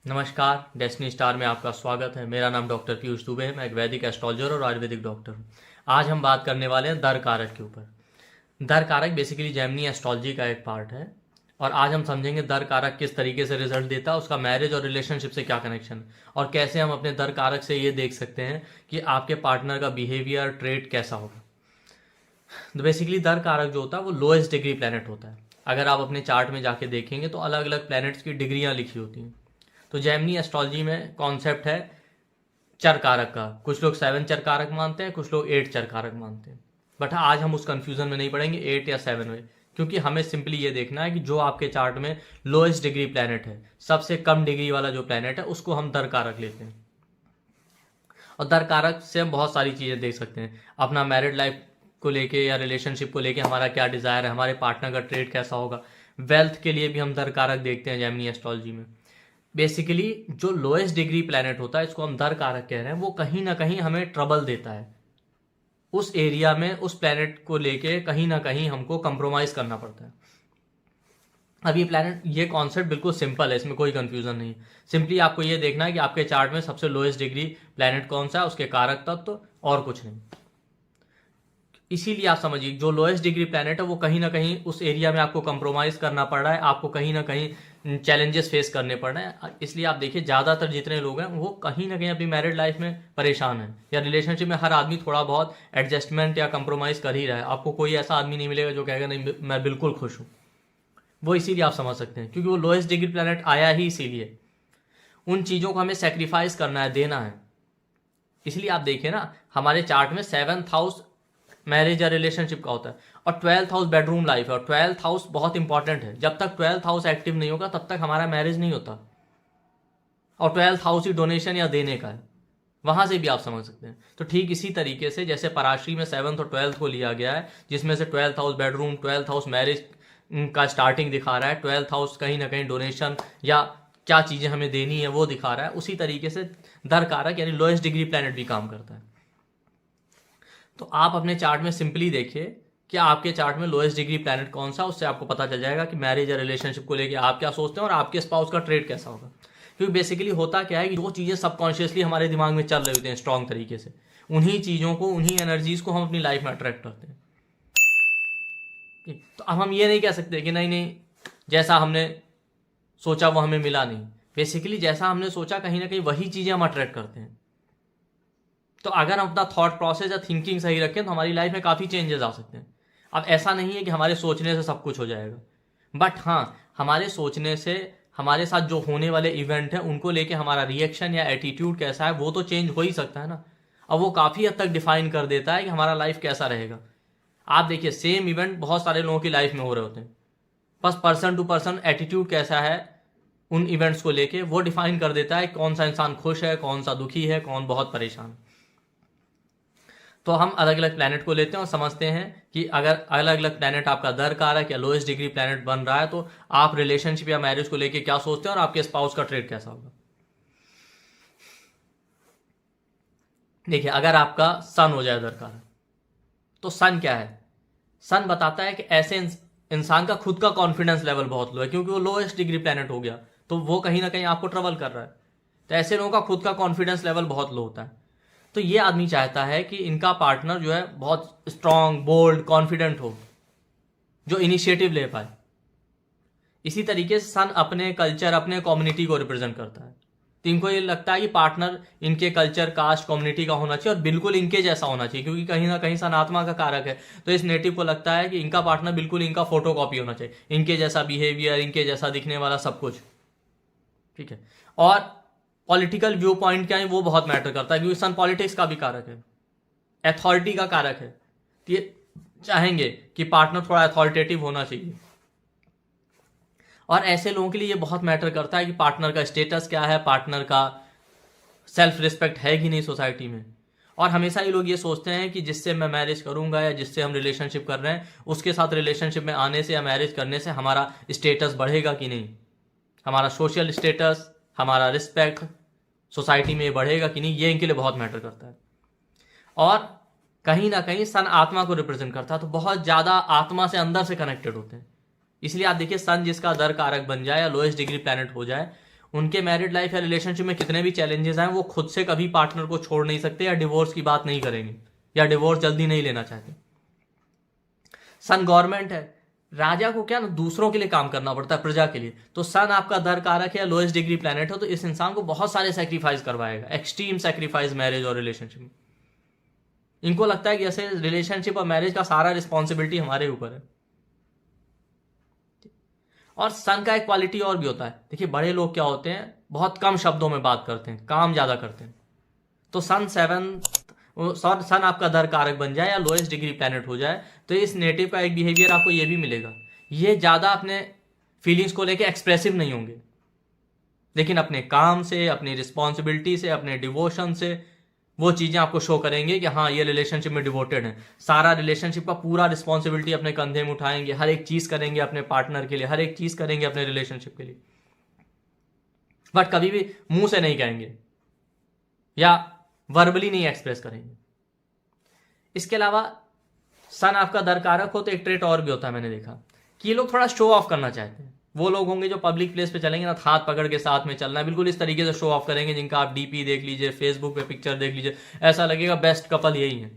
नमस्कार, destiny star में आपका स्वागत है। मेरा नाम डॉक्टर पीयूष दुबे है। मैं एक वैदिक एस्ट्रोलॉजर और आयुर्वेदिक डॉक्टर हूँ। आज हम बात करने वाले हैं दर कारक के ऊपर। दर कारक बेसिकली जेमिनी एस्ट्रोलॉजी का एक पार्ट है और आज हम समझेंगे दर कारक किस तरीके से रिजल्ट देता है, उसका मैरिज और रिलेशनशिप से क्या कनेक्शन है और कैसे हम अपने दर कारक से ये देख सकते हैं कि आपके पार्टनर का बिहेवियर ट्रेट कैसा होगा। तो बेसिकली दर कारक जो होता है वो लोएस्ट डिग्री प्लैनेट होता है। अगर आप अपने चार्ट में जाके देखेंगे तो अलग अलग प्लैनेट्स की डिग्रियां लिखी होती हैं। तो जेमिनी एस्ट्रोलॉजी में कॉन्सेप्ट है चर कारक का। कुछ लोग 7 चर कारक मानते हैं, कुछ लोग 8 चर कारक मानते हैं। बट आज हम उस कंफ्यूजन में नहीं पड़ेंगे 8 या 7 में, क्योंकि हमें सिंपली ये देखना है कि जो आपके चार्ट में लोएस्ट डिग्री प्लैनेट है, सबसे कम डिग्री वाला जो प्लैनेट है, उसको हम दर कारक लेते हैं। और दर कारक से हम बहुत सारी चीज़ें देख सकते हैं। अपना मैरिड लाइफ को लेके या रिलेशनशिप को लेके हमारा क्या डिज़ायर है, हमारे पार्टनर का ट्रेड कैसा होगा। वेल्थ के लिए भी हम दर कारक देखते हैं जेमिनी एस्ट्रोलॉजी में। बेसिकली जो लोएस्ट डिग्री प्लैनेट होता है, इसको हम दर कारक कह रहे हैं, वो कहीं ना कहीं हमें ट्रबल देता है। उस एरिया में उस प्लैनेट को लेके कहीं ना कहीं हमको कंप्रोमाइज करना पड़ता है। अब ये प्लैनेट, ये कॉन्सेप्ट बिल्कुल सिंपल है, इसमें कोई कंफ्यूजन नहीं है। सिंपली आपको ये देखना है कि आपके चार्ट में सबसे लोएस्ट डिग्री प्लैनेट कौन सा है, उसके कारक तत्व, और कुछ नहीं। इसीलिए आप समझिए जो लोएस्ट डिग्री प्लैनेट है वो कहीं ना कहीं उस एरिया में आपको कंप्रोमाइज करना पड़ रहा है, आपको कहीं ना कहीं चैलेंजेस फेस करने पड़ रहे हैं। इसलिए आप देखिए ज़्यादातर जितने लोग हैं वो कहीं ना कहीं अपनी मैरिड लाइफ में परेशान हैं, या रिलेशनशिप में हर आदमी थोड़ा बहुत एडजस्टमेंट या कंप्रोमाइज़ कर ही रहा है। आपको कोई ऐसा आदमी नहीं मिलेगा जो कहेगा नहीं मैं बिल्कुल खुश हूँ। वो इसीलिए आप समझ सकते हैं क्योंकि वो लोएस्ट डिग्री प्लैनेट आया ही इसीलिए। उन चीज़ों को हमें सेक्रीफाइस करना है, देना है। इसलिए आप देखिए ना, हमारे चार्ट में 7th हाउस मैरिज या रिलेशनशिप का होता है और 12th हाउस बेडरूम लाइफ है। और 12th हाउस बहुत इंपॉर्टेंट है। जब तक 12th हाउस एक्टिव नहीं होगा तब तक हमारा मैरिज नहीं होता। और 12th हाउस ही डोनेशन या देने का है, वहां से भी आप समझ सकते हैं। तो ठीक इसी तरीके से जैसे पराशरी में 7th और 12th को लिया गया है, जिसमें से 12th house bedroom, 12th house marriage का स्टार्टिंग दिखा रहा है, 12th हाउस कहीं ना कहीं डोनेशन या क्या चीज़ें हमें देनी है वो दिखा रहा है, उसी तरीके से दर कारक यानी लोएस्ट डिग्री प्लैनेट भी काम करता है। तो आप अपने चार्ट में सिंपली देखिए कि आपके चार्ट में लोएस्ट डिग्री प्लैनेट कौन सा, उससे आपको पता चल जाएगा कि मैरिज या रिलेशनशिप को लेके आप क्या सोचते हैं और आपके स्पाउस का ट्रेड कैसा होगा। क्योंकि बेसिकली होता क्या है कि जो चीज़ें सबकॉन्शियसली हमारे दिमाग में चल रही होती हैं स्ट्रॉन्ग तरीके से, उन्हीं चीज़ों को, उन्हीं एनर्जीज को हम अपनी लाइफ में अट्रैक्ट करते हैं। तो अब हम ये नहीं कह सकते कि नहीं नहीं जैसा हमने सोचा वो हमें मिला नहीं। बेसिकली जैसा हमने सोचा कहीं ना कहीं वही चीज़ें हम अट्रैक्ट करते हैं। तो अगर हम अपना थॉट प्रोसेस या थिंकिंग सही रखें तो हमारी लाइफ में काफ़ी चेंजेस आ सकते हैं। अब ऐसा नहीं है कि हमारे सोचने से सब कुछ हो जाएगा, बट हाँ, हमारे सोचने से हमारे साथ जो होने वाले इवेंट हैं उनको लेके हमारा रिएक्शन या एटीट्यूड कैसा है वो तो चेंज हो ही सकता है ना। अब वो काफ़ी हद तक डिफाइन कर देता है कि हमारा लाइफ कैसा रहेगा। आप देखिए सेम इवेंट बहुत सारे लोगों की लाइफ में हो रहे होते हैं, बस पर्सन टू पर्सन एटीट्यूड कैसा है उन इवेंट्स को लेके वो डिफाइन कर देता है कौन सा इंसान खुश है, कौन सा दुखी है, कौन बहुत परेशान है। तो हम अलग अलग प्लैनेट को लेते हैं और समझते हैं कि अगर अलग अलग प्लैनेट आपका दर कारक या लोएस्ट डिग्री प्लैनेट बन रहा है तो आप रिलेशनशिप या मैरिज को लेके क्या सोचते हैं और आपके स्पाउस का ट्रेड कैसा होगा। देखिए अगर आपका सन हो जाए दर कारक, तो सन क्या है? सन बताता है कि ऐसे इंसान का खुद का कॉन्फिडेंस लेवल बहुत लो है, क्योंकि वो लोएस्ट डिग्री प्लैनेट हो गया तो वो कहीं ना कहीं आपको ट्रबल कर रहा है। तो ऐसे लोगों का खुद का कॉन्फिडेंस लेवल बहुत लो होता है। तो ये आदमी चाहता है कि इनका पार्टनर जो है बहुत स्ट्रांग, बोल्ड, कॉन्फिडेंट हो, जो इनिशिएटिव ले पाए। इसी तरीके से सन अपने कल्चर, अपने कम्युनिटी को रिप्रेजेंट करता है। तो इनको ये लगता है कि पार्टनर इनके कल्चर, कास्ट, कम्युनिटी का होना चाहिए और बिल्कुल इनके जैसा होना चाहिए, क्योंकि कहीं ना कहीं सन आत्मा का कारक है। तो इस नेटिव को लगता है कि इनका पार्टनर बिल्कुल इनका फोटो कॉपी होना चाहिए, इनके जैसा बिहेवियर, इनके जैसा दिखने वाला सब कुछ। ठीक है। और पॉलिटिकल व्यू पॉइंट क्या है वो बहुत मैटर करता है, क्योंकि सन पॉलिटिक्स का भी कारक है, अथॉरिटी का कारक है। तो ये चाहेंगे कि पार्टनर थोड़ा अथॉरिटेटिव होना चाहिए। और ऐसे लोगों के लिए ये बहुत मैटर करता है कि पार्टनर का स्टेटस क्या है, पार्टनर का सेल्फ रिस्पेक्ट है कि नहीं सोसाइटी में। और हमेशा ये लोग ये सोचते हैं कि जिससे मैं मैरिज करूंगा या जिससे हम रिलेशनशिप कर रहे हैं उसके साथ रिलेशनशिप में आने से या मैरिज करने से हमारा स्टेटस बढ़ेगा कि नहीं, हमारा सोशल स्टेटस, हमारा रिस्पेक्ट सोसाइटी में बढ़ेगा कि नहीं, ये इनके लिए बहुत मैटर करता है। और कहीं ना कहीं सन आत्मा को रिप्रेजेंट करता है, तो बहुत ज़्यादा आत्मा से अंदर से कनेक्टेड होते हैं। इसलिए आप देखिए सन जिसका दर कारक बन जाए या लोएस्ट डिग्री प्लैनेट हो जाए, उनके मैरिड लाइफ या रिलेशनशिप में कितने भी चैलेंजेस आए, वो खुद से कभी पार्टनर को छोड़ नहीं सकते या डिवोर्स की बात नहीं करेंगे या डिवोर्स जल्दी नहीं लेना चाहते। सन गवर्नमेंट है, राजा को क्या ना दूसरों के लिए काम करना पड़ता है, प्रजा के लिए। तो सन आपका दर कारक है या लोएस्ट डिग्री प्लैनेट हो, तो इस इंसान को बहुत सारे सेक्रीफाइस करवाएगा, एक्सट्रीम सेक्रीफाइस मैरिज और रिलेशनशिप में। इनको लगता है कि जैसे रिलेशनशिप और मैरिज का सारा रिस्पॉन्सिबिलिटी हमारे ऊपर है। और सन का एक क्वालिटी और भी होता है, देखिए बड़े लोग क्या होते हैं, बहुत कम शब्दों में बात करते हैं, काम ज्यादा करते हैं। तो सन आपका दर कारक बन जाए या लोएस्ट डिग्री प्लैनेट हो जाए, तो इस नेटिव का एक बिहेवियर आपको ये भी मिलेगा, ये ज्यादा अपने फीलिंग्स को लेके एक्सप्रेसिव नहीं होंगे, लेकिन अपने काम से, अपनी रिस्पॉन्सिबिलिटी से, अपने डिवोशन से वो चीजें आपको शो करेंगे कि हाँ ये रिलेशनशिप में डिवोटेड है। सारा रिलेशनशिप का पूरा रिस्पॉन्सिबिलिटी अपने कंधे में उठाएंगे, हर एक चीज करेंगे अपने पार्टनर के लिए, हर एक चीज करेंगे अपने रिलेशनशिप के लिए, बट कभी भी मुंह से नहीं कहेंगे या वर्बली नहीं एक्सप्रेस करेंगे। इसके अलावा सन आपका दर कारक हो तो एक ट्रेट और भी होता है, मैंने देखा कि ये लोग थोड़ा शो ऑफ करना चाहते हैं। वो लोग होंगे जो पब्लिक प्लेस पे चलेंगे ना, हाथ पकड़ के साथ में चलना है, बिल्कुल इस तरीके से शो ऑफ करेंगे, जिनका आप डीपी देख लीजिए, फेसबुक पे पिक्चर देख लीजिए, ऐसा लगेगा बेस्ट कपल यही है,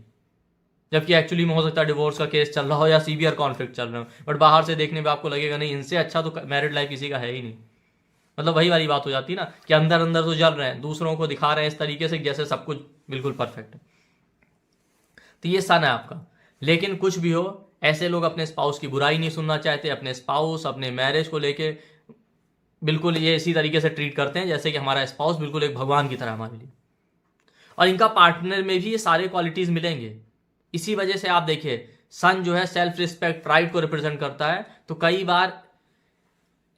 जबकि एक्चुअली में हो सकता है डिवोर्स का केस चल रहा हो या सीवियर कॉन्फ्लिक्ट चल रहा हो, बट बाहर से देखने में आपको लगेगा नहीं, इनसे अच्छा तो मैरिड लाइफ किसी का है ही नहीं। मतलब वही वाली बात हो जाती है ना कि अंदर अंदर तो जल रहे हैं, दूसरों को दिखा रहे हैं इस तरीके से जैसे सब कुछ बिल्कुल परफेक्ट है। तो ये सन है आपका। लेकिन कुछ भी हो, ऐसे लोग अपने स्पाउस की बुराई नहीं सुनना चाहते, अपने स्पाउस, अपने मैरिज को लेके बिल्कुल ये इसी तरीके से ट्रीट करते हैं जैसे कि हमारा स्पाउस बिल्कुल एक भगवान की तरह हमारे लिए। और इनका पार्टनर में भी ये सारे क्वालिटीज मिलेंगे। इसी वजह से आप देखिए सन जो है सेल्फ रिस्पेक्ट, प्राइड को रिप्रेजेंट करता है, तो कई बार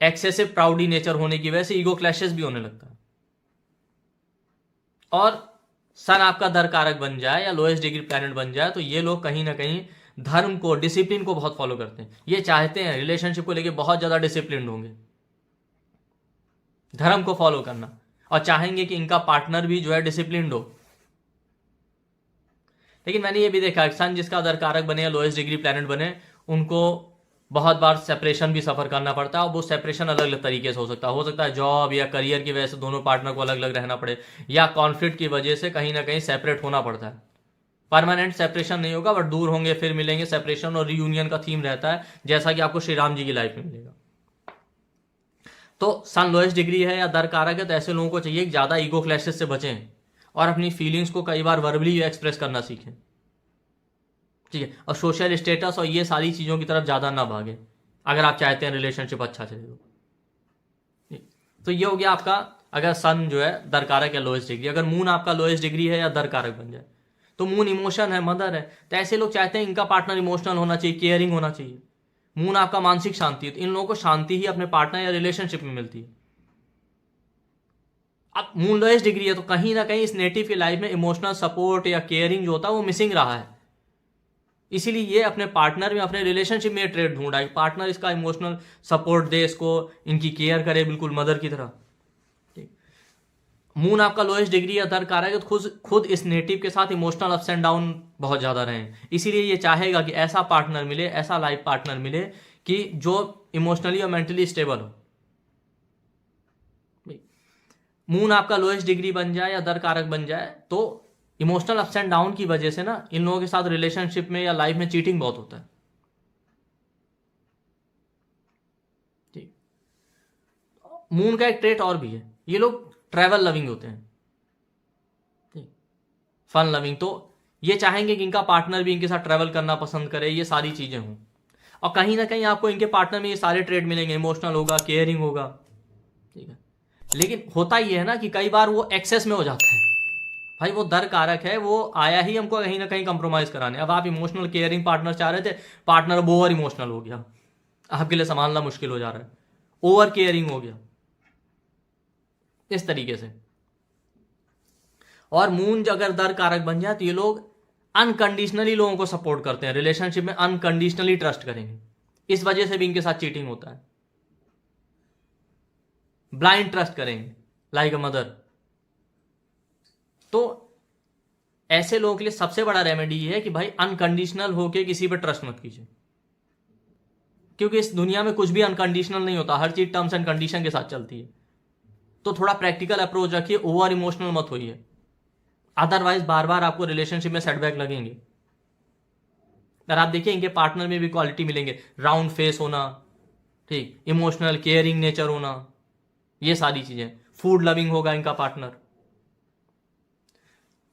एक्सेसिव प्राउडी नेचर होने की वजह से ईगो क्लैशेस भी होने लगता है। और सन आपका दर कारक बन जाए या लोएस्ट डिग्री प्लैनेट बन जाए, तो ये लोग कहीं ना कहीं धर्म को, डिसिप्लिन को बहुत फॉलो करते हैं। ये चाहते हैं रिलेशनशिप को लेके बहुत ज्यादा डिसिप्लिन होंगे, धर्म को फॉलो करना, और चाहेंगे कि इनका पार्टनर भी जो है डिसिप्लिन्ड हो। लेकिन मैंने ये भी देखा कि सन जिसका दर कारक बने या लोएस्ट डिग्री प्लैनेट बने, उनको बहुत बार सेपरेशन भी सफर करना पड़ता है। और वो सेपरेशन अलग अलग तरीके से हो सकता है जॉब या करियर की वजह से दोनों पार्टनर को अलग अलग रहना पड़े, या कॉन्फ्लिक्ट की वजह से कहीं ना कहीं सेपरेट होना पड़ता है। परमानेंट सेपरेशन नहीं होगा, बट दूर होंगे फिर मिलेंगे, सेपरेशन और रियूनियन का थीम रहता है, जैसा कि आपको श्री राम जी की लाइफ में मिलेगा। तो सन लोएस्ट डिग्री है या दर कारक है, तो ऐसे लोगों को चाहिए कि ज्यादा ईगो क्लैशेस से बचें और अपनी फीलिंग्स को कई बार वर्बली एक्सप्रेस करना सीखें, ठीक है। और सोशल स्टेटस और ये सारी चीजों की तरफ ज्यादा ना भागे अगर आप चाहते हैं रिलेशनशिप अच्छा चले। तो ये हो गया आपका, अगर सन जो है दर कारक या लोएस्ट डिग्री। अगर मून आपका लोएस्ट डिग्री है या दर कारक बन जाए, तो मून इमोशन है, मदर है, तो ऐसे लोग चाहते हैं इनका पार्टनर इमोशनल होना चाहिए, केयरिंग होना चाहिए। मून आपका मानसिक शांति है, तो इन लोगों को शांति ही अपने पार्टनर या रिलेशनशिप में मिलती है। अब मून लोएस्ट डिग्री है, तो कहीं ना कहीं इस नेटिव की लाइफ में इमोशनल सपोर्ट या केयरिंग जो होता है वो मिसिंग रहा है। इसीलिए ये अपने पार्टनर में, अपने रिलेशनशिप में ट्रेड ढूंढा है, पार्टनर इसका इमोशनल सपोर्ट दे, इसको इनकी केयर करे बिल्कुल मदर की तरह। मून आपका लोएस्ट डिग्री या दर कारक है, तो खुद इस नेटिव के साथ इमोशनल अप्स एंड डाउन बहुत ज्यादा रहे, इसीलिए ये चाहेगा कि ऐसा पार्टनर मिले, ऐसा लाइफ पार्टनर मिले कि जो इमोशनली और मेंटली स्टेबल हो। मून आपका लोएस्ट डिग्री बन जाए या दर कारक बन जाए, तो इमोशनल अप्स एंड डाउन की वजह से ना इन लोगों के साथ रिलेशनशिप में या लाइफ में चीटिंग बहुत होता है, ठीक। मून का एक ट्रेट और भी है, ये लोग ट्रैवल लविंग होते हैं, ठीक, फन लविंग। तो ये चाहेंगे कि इनका पार्टनर भी इनके साथ ट्रैवल करना पसंद करे, ये सारी चीजें हों। और कहीं ना कहीं आपको इनके पार्टनर में ये सारे ट्रेट मिलेंगे, इमोशनल होगा, केयरिंग होगा, ठीक है। लेकिन होता ये है ना कि कई बार वो एक्सेस में हो जाता है। भाई वो दर कारक है, वो आया ही हमको कहीं ना कहीं कंप्रोमाइज कराने। अब आप इमोशनल केयरिंग पार्टनर चाह रहे थे, पार्टनर अब ओवर इमोशनल हो गया, आपके लिए संभालना मुश्किल हो जा रहा है, ओवर केयरिंग हो गया, इस तरीके से। और मून अगर दर कारक बन जाए, तो ये लोग अनकंडीशनली लोगों को सपोर्ट करते हैं, रिलेशनशिप में अनकंडीशनली ट्रस्ट करेंगे, इस वजह से भी इनके साथ चीटिंग होता है। ब्लाइंड ट्रस्ट करेंगे लाइक अ मदर। तो ऐसे लोगों के लिए सबसे बड़ा रेमेडी ये है कि भाई अनकंडीशनल होके किसी पर ट्रस्ट मत कीजिए, क्योंकि इस दुनिया में कुछ भी अनकंडीशनल नहीं होता, हर चीज टर्म्स एंड कंडीशन के साथ चलती है। तो थोड़ा प्रैक्टिकल अप्रोच रखिए, ओवर इमोशनल मत होइए, अदरवाइज बार बार आपको रिलेशनशिप में सेटबैक लगेंगे। अगर आप देखिए इनके पार्टनर में भी क्वालिटी मिलेंगे, राउंड फेस होना, ठीक, इमोशनल केयरिंग नेचर होना, ये सारी चीजें, फूड लविंग होगा इनका पार्टनर।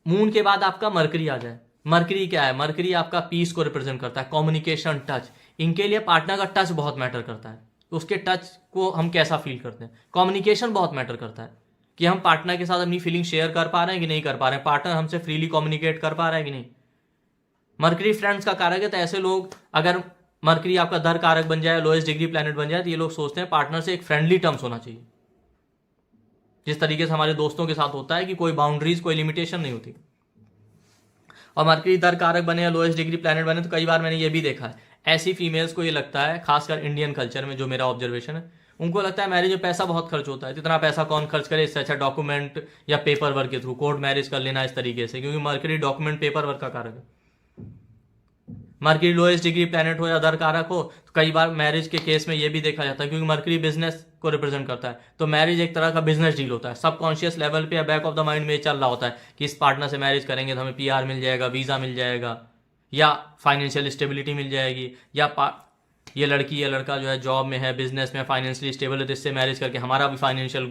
मून के बाद आपका मरकरी आ जाए। मरकरी क्या है? मरकरी आपका पीस को रिप्रेजेंट करता है, कम्युनिकेशन, टच। इनके लिए पार्टनर का टच बहुत मैटर करता है, उसके टच को हम कैसा फील करते हैं। कम्युनिकेशन बहुत मैटर करता है कि हम पार्टनर के साथ अपनी फीलिंग शेयर कर पा रहे हैं कि नहीं कर पा रहे हैं, पार्टनर हमसे फ्रीली कम्युनिकेट कर पा रहा है कि नहीं। मरकरी फ्रेंड्स का कारक है, तो ऐसे लोग, अगर मरकरी आपका धर कारक बन जाए, लोएस्ट डिग्री प्लैनेट बन जाए, तो ये लोग सोचते हैं पार्टनर से एक फ्रेंडली टर्म्स होना चाहिए, जिस तरीके से हमारे दोस्तों के साथ होता है कि कोई बाउंड्रीज, कोई लिमिटेशन नहीं होती। और मरकरी धर कारक बने या लोएस्ट डिग्री प्लैनेट बने, तो कई बार मैंने ये भी देखा है, ऐसी फीमेल्स को ये लगता है, खासकर इंडियन कल्चर में जो मेरा ऑब्जर्वेशन है, उनको लगता है मैरिज में पैसा बहुत खर्च होता है, तो इतना पैसा कौन खर्च करे, इससे अच्छा डॉक्यूमेंट या पेपर वर्क के थ्रू कोर्ट मैरिज कर लेना, इस तरीके से, क्योंकि मरकरी डॉक्यूमेंट पेपर वर्क का कारक है। मरकरी लोएस्ट डिग्री प्लैनेट हो या धर कारक हो, तो कई बार मैरिज के केस में ये भी देखा जाता है, क्योंकि मरकरी बिजनेस को रिप्रेजेंट करता है, तो मैरिज एक तरह का बिजनेस डील होता है। सबकॉन्शियस लेवल पे या बैक ऑफ द माइंड में चल रहा होता है कि इस पार्टनर से मैरिज करेंगे तो हमें पीआर मिल जाएगा, वीजा मिल जाएगा, या फाइनेंशियल स्टेबिलिटी मिल जाएगी, या ये लड़की या लड़का जो है जॉब में है, बिजनेस में, फाइनेंशियली स्टेबल है, तो इससे मैरिज करके हमारा भी फाइनेंशियल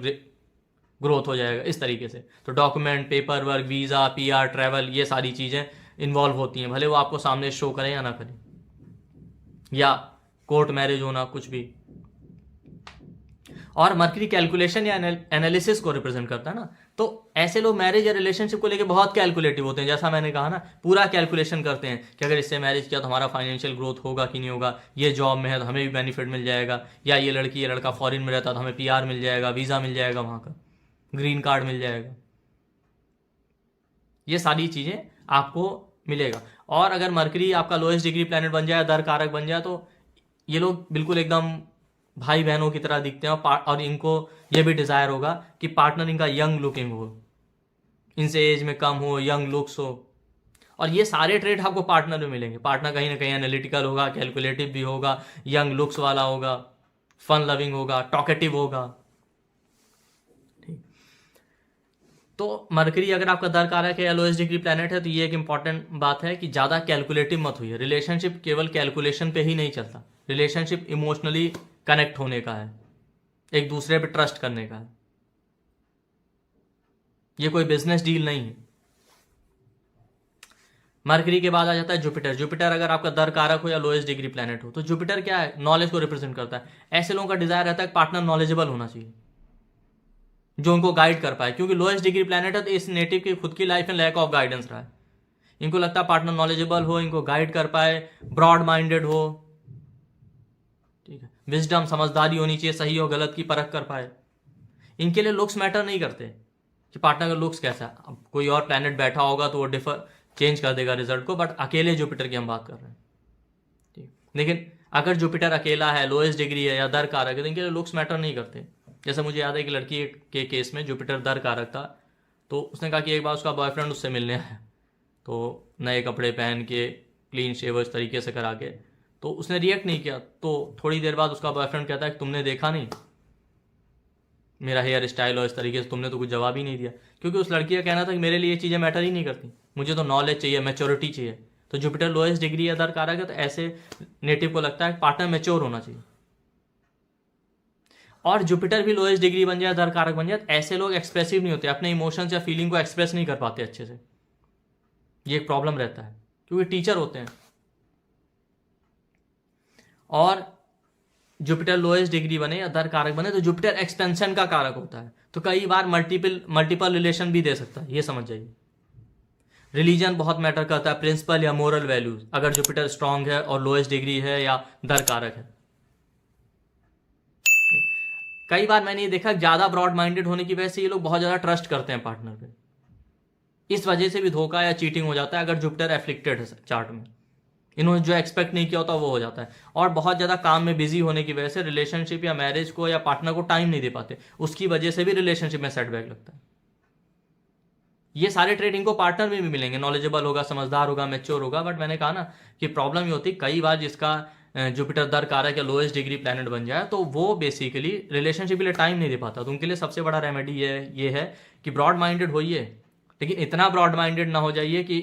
ग्रोथ हो जाएगा, इस तरीके से। तो document, paper work, visa, PR, travel, ये सारी चीज़ें इन्वॉल्व होती हैं, भले वो आपको सामने शो करें या ना करें, या कोर्ट मैरिज होना, कुछ भी। और मरकरी कैलकुलेशन या एनालिसिस को रिप्रेजेंट करता है ना, तो ऐसे लोग मैरिज या रिलेशनशिप को लेकर बहुत कैलकुलेटिव होते हैं, जैसा मैंने कहा ना, पूरा कैलकुलेशन करते हैं कि अगर इससे मैरिज किया तो हमारा फाइनेंशियल ग्रोथ होगा कि नहीं होगा, ये जॉब में है तो हमें भी बेनिफिट मिल जाएगा, या ये लड़की या लड़का फॉरेन में रहता तो हमें पीआर मिल जाएगा, वीज़ा मिल जाएगा, वहाँ का ग्रीन कार्ड मिल जाएगा, ये सारी चीज़ें आपको मिलेगा। और अगर मरकरी आपका लोएस्ट डिग्री प्लैनेट बन जाए, धर कारक बन जाए, तो ये लोग बिल्कुल एकदम भाई बहनों की तरह दिखते हैं, और इनको ये भी डिज़ायर होगा कि पार्टनर इनका यंग लुकिंग हो, इनसे एज में कम हो, यंग लुक्स हो। और ये सारे ट्रेड आपको पार्टनर में मिलेंगे। पार्टनर कहीं ना कहीं एनालिटिकल होगा, कैलकुलेटिव भी होगा, यंग लुक्स वाला होगा, फन लविंग होगा, टॉकेटिव होगा, ठीक। तो मरकरी अगर आपका धर कारक है या लोएस्ट डिग्री प्लैनेट है, तो ये एक इंपॉर्टेंट बात है कि ज़्यादा कैलकुलेटिव मत हुई। रिलेशनशिप केवल कैलकुलेशन पे ही नहीं चलता, रिलेशनशिप इमोशनली कनेक्ट होने का है, एक दूसरे पे ट्रस्ट करने का है, ये कोई बिजनेस डील नहीं है। मरकरी के बाद आ जाता है जुपिटर। जुपिटर अगर आपका धर कारक हो या लोएस्ट डिग्री प्लैनेट हो, तो जुपिटर क्या है? नॉलेज को रिप्रेजेंट करता है। ऐसे लोगों का डिजायर रहता है पार्टनर नॉलेजेबल होना चाहिए, जो उनको गाइड कर पाए, क्योंकि लोएस्ट डिग्री प्लैनेट है, तो इस नेटिव की खुद की लाइफ में लैक ऑफ गाइडेंस रहा है। इनको लगता है पार्टनर नॉलेजेबल हो, इनको गाइड कर पाए, ब्रॉड माइंडेड हो, ठीक है, विजडम, समझदारी होनी चाहिए, सही और गलत की परख कर पाए। इनके लिए लुक्स मैटर नहीं करते कि पार्टनर का लुक्स कैसा है। अब कोई और प्लैनेट बैठा होगा तो वो डिफर चेंज कर देगा रिजल्ट को, बट अकेले जुपिटर की हम बात कर रहे हैं, ठीक। लेकिन अगर जुपिटर अकेला है, लोएस्ट डिग्री है या धर कारक है, तो इनके लिए लुक्स मैटर नहीं करते। जैसे मुझे याद है कि लड़की के केस में जुपिटर धर कारक था, तो उसने कहा कि एक बार उसका बॉयफ्रेंड उससे मिलने आया, तो नए कपड़े पहन के, क्लीन शेव इस तरीके से करा के, तो उसने रिएक्ट नहीं किया। तो थोड़ी देर बाद उसका बॉयफ्रेंड कहता है कि तुमने देखा नहीं मेरा हेयर स्टाइल और इस तरीके से, तुमने तो कुछ जवाब ही नहीं दिया। क्योंकि उस लड़की का कहना था कि मेरे लिए ये चीज़ें मैटर ही नहीं करती, मुझे तो नॉलेज चाहिए, मैच्योरिटी चाहिए। तो जुपिटर लोएस्ट डिग्री या धर कारक है, तो ऐसे नेटिव को लगता है पार्टनर मैच्योर होना चाहिए। और जुपिटर भी लोएस्ट डिग्री बन जाए, धर कारक बन जाए, ऐसे लोग एक्सप्रेसिव नहीं होते, अपने इमोशंस या फीलिंग को एक्सप्रेस नहीं कर पाते अच्छे से। ये एक प्रॉब्लम रहता है, क्योंकि टीचर होते हैं। और जुपिटर लोएस्ट डिग्री बने या धर कारक बने, तो जुपिटर एक्सपेंशन का कारक होता है, तो कई बार मल्टीपल रिलेशन भी दे सकता है, ये समझ जाइए। रिलीजन बहुत मैटर करता है, प्रिंसिपल या मोरल वैल्यूज, अगर जुपिटर स्ट्रांग है और लोएस्ट डिग्री है या धर कारक है। कई बार मैंने ये देखा ज्यादा ब्रॉड माइंडेड होने की वजह से ये लोग बहुत ज्यादा ट्रस्ट करते हैं पार्टनर पे, इस वजह से भी धोखा या चीटिंग हो जाता है अगर जुपिटर एफ्लिक्टेड है चार्ट में। इन्होंने जो एक्सपेक्ट नहीं किया होता वो हो जाता है। और बहुत ज़्यादा काम में बिजी होने की वजह से रिलेशनशिप या मैरिज को या पार्टनर को टाइम नहीं दे पाते, उसकी वजह से भी रिलेशनशिप में सेटबैक लगता है। ये सारे ट्रेड इनको पार्टनर में भी मिलेंगे, नॉलेजेबल होगा, समझदार होगा, मैच्योर होगा। बट मैंने कहा ना कि प्रॉब्लम ये होती है कई बार जिसका जुपिटर दर कारक या लोएस्ट डिग्री प्लैनेट बन जाए तो वो बेसिकली रिलेशनशिप के लिए टाइम नहीं दे पाता। तो उनके लिए सबसे बड़ा रेमेडी ये है कि ब्रॉड माइंडेड होइए, लेकिन इतना ब्रॉड माइंडेड ना हो जाइए कि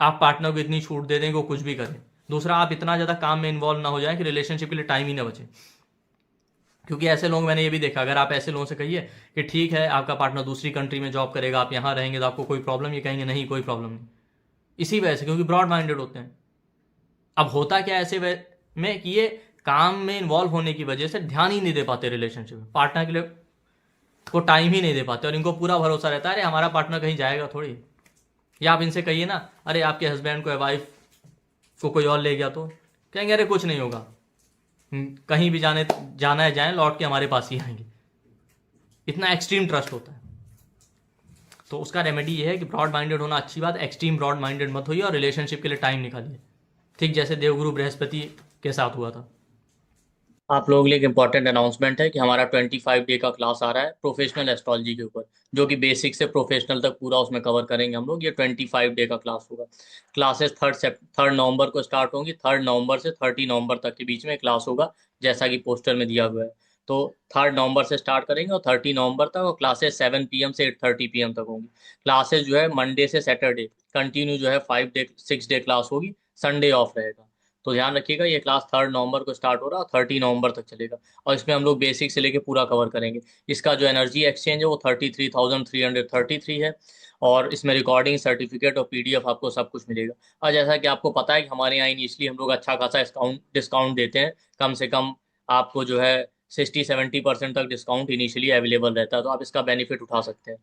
आप पार्टनर को इतनी छूट दे दें कि वो कुछ भी करें। दूसरा, आप इतना ज़्यादा काम में इन्वॉल्व ना हो जाए कि रिलेशनशिप के लिए टाइम ही ना बचे। क्योंकि ऐसे लोग मैंने ये भी देखा, अगर आप ऐसे लोगों से कहिए कि ठीक है आपका पार्टनर दूसरी कंट्री में जॉब करेगा, आप यहाँ रहेंगे तो आपको कोई प्रॉब्लम, ये कहेंगे नहीं कोई प्रॉब्लम नहीं। इसी वजह से, क्योंकि ब्रॉड माइंडेड होते हैं। अब होता क्या ऐसे में कि ये काम में इन्वॉल्व होने की वजह से ध्यान ही नहीं दे पाते रिलेशनशिप में, पार्टनर के लिए को टाइम ही नहीं दे पाते, और इनको पूरा भरोसा रहता है अरे हमारा पार्टनर कहीं जाएगा थोड़ी। या आप इनसे कहिए ना, अरे आपके हस्बैंड को या वाइफ को कोई और ले गया तो कहेंगे अरे कुछ नहीं होगा, कहीं भी जाना है जाएं, लौट के हमारे पास ही आएंगे। इतना एक्सट्रीम ट्रस्ट होता है। तो उसका रेमेडी ये है कि ब्रॉड माइंडेड होना अच्छी बात, एक्सट्रीम ब्रॉड माइंडेड मत होइए और रिलेशनशिप के लिए टाइम निकालिए, ठीक जैसे देवगुरु बृहस्पति के साथ हुआ था। आप लोगों के लिए एक इंपॉर्टेंट अनाउंसमेंट है कि हमारा 25 डे का क्लास आ रहा है प्रोफेशनल एस्ट्रोलॉजी के ऊपर, जो कि बेसिक से प्रोफेशनल तक पूरा उसमें कवर करेंगे हम लोग। ये 25 डे का क्लास होगा। क्लासेस 3 नवंबर को स्टार्ट होंगी। 3 नवंबर से 30 नवंबर तक के बीच में क्लास होगा, जैसा कि पोस्टर में दिया हुआ है। तो 3 नवंबर से स्टार्ट करेंगे और 30 नवंबर तक, और क्लासेस 7 PM से 8:30 PM तक होंगी। क्लासेस जो है मंडे से सैटरडे कंटिन्यू जो है 6 डे क्लास होगी, संडे ऑफ रहेगा। तो ध्यान रखिएगा, ये क्लास 3 नवंबर को स्टार्ट हो रहा है, 30 नवंबर तक चलेगा, और इसमें हम लोग बेसिक से लेके पूरा कवर करेंगे। इसका जो एनर्जी एक्सचेंज है वो 33,333 है, और इसमें रिकॉर्डिंग, सर्टिफिकेट और PDF आपको सब कुछ मिलेगा। और जैसा कि आपको पता है कि हमारे यहाँ इनिशियली हम लोग अच्छा खासा डिस्काउंट देते हैं, कम से कम आपको जो है 60-70% तक डिस्काउंट इनिशियली अवेलेबल रहता है, तो आप इसका बेनिफिट उठा सकते हैं।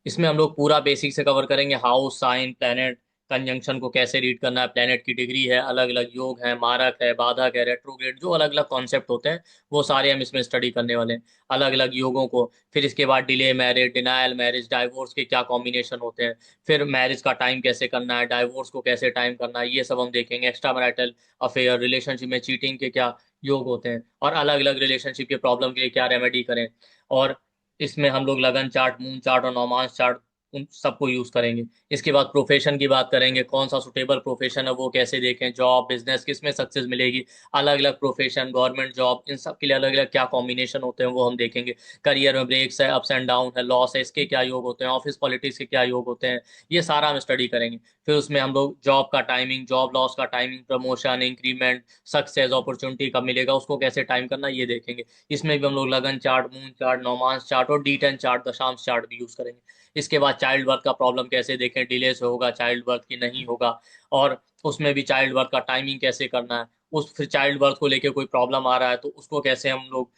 इसमें हम लोग पूरा बेसिक से कवर करेंगे, हाउस, साइन, प्लैनेट, कंजंक्शन को कैसे रीड करना है, प्लैनेट की डिग्री है, अलग अलग योग है, मारक है, बाधक है, रेट्रोग्रेड, जो अलग अलग कॉन्सेप्ट होते हैं वो सारे हम इसमें स्टडी करने वाले हैं, अलग अलग योगों को। फिर इसके बाद delay marriage, denial marriage, divorce के क्या कॉम्बिनेशन होते हैं, फिर मैरिज का टाइम कैसे करना है, डाइवोर्स को कैसे टाइम करना है, ये सब हम देखेंगे। एक्स्ट्रा मैरिटल अफेयर, रिलेशनशिप में चीटिंग के क्या योग होते हैं, और अलग अलग रिलेशनशिप के प्रॉब्लम के लिए क्या रेमेडी करें। और इसमें हम लोग लगन चार्ट, मून चार्ट और नौमांश चार्ट उन सबको यूज करेंगे। इसके बाद प्रोफेशन की बात करेंगे, कौन सा सुटेबल प्रोफेशन है वो कैसे देखें, जॉब, बिजनेस किस में सक्सेस मिलेगी, अलग अलग प्रोफेशन, गवर्नमेंट जॉब, इन सब के लिए अलग अलग क्या कॉम्बिनेशन होते हैं वो हम देखेंगे। करियर में ब्रेक्स है, अप्स एंड डाउन है, लॉस है, इसके क्या योग होते हैं, ऑफिस पॉलिटिक्स के क्या योग होते हैं, ये सारा हम स्टडी करेंगे। फिर उसमें हम लोग जॉब का टाइमिंग, जॉब लॉस का timing, promotion, increment, success, opportunity कब मिलेगा, उसको कैसे टाइम करना, ये देखेंगे। इसमें भी हम लोग लगन चार्ट, मून चार्ट, नौमांश चार्ट और D10 चार्ट, दशांश चार्ट भी यूज करेंगे। इसके बाद चाइल्ड बर्थ का प्रॉब्लम कैसे देखें, डिले से होगा चाइल्ड बर्थ की नहीं होगा, और उसमें भी चाइल्ड बर्थ का टाइमिंग कैसे करना है। उस फिर चाइल्ड बर्थ को लेके कोई प्रॉब्लम आ रहा है तो उसको कैसे हम लोग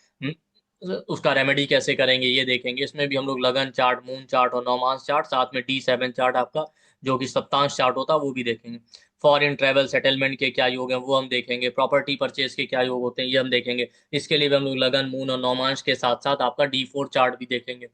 उसका रेमेडी कैसे करेंगे, ये देखेंगे। इसमें भी हम लोग लगन चार्ट, मून चार्ट और नौमांश चार्ट, साथ में D7 चार्ट आपका जो कि सप्तांश चार्ट होता है वो भी देखेंगे। फॉरेन ट्रेवल, सेटलमेंट के क्या योग हैं वो हम देखेंगे। प्रॉपर्टी परचेज के क्या योग होते हैं ये हम देखेंगे। इसके लिए भी हम लोग लगन, मून और नौमांश के साथ साथ आपका D4 चार्ट भी देखेंगे।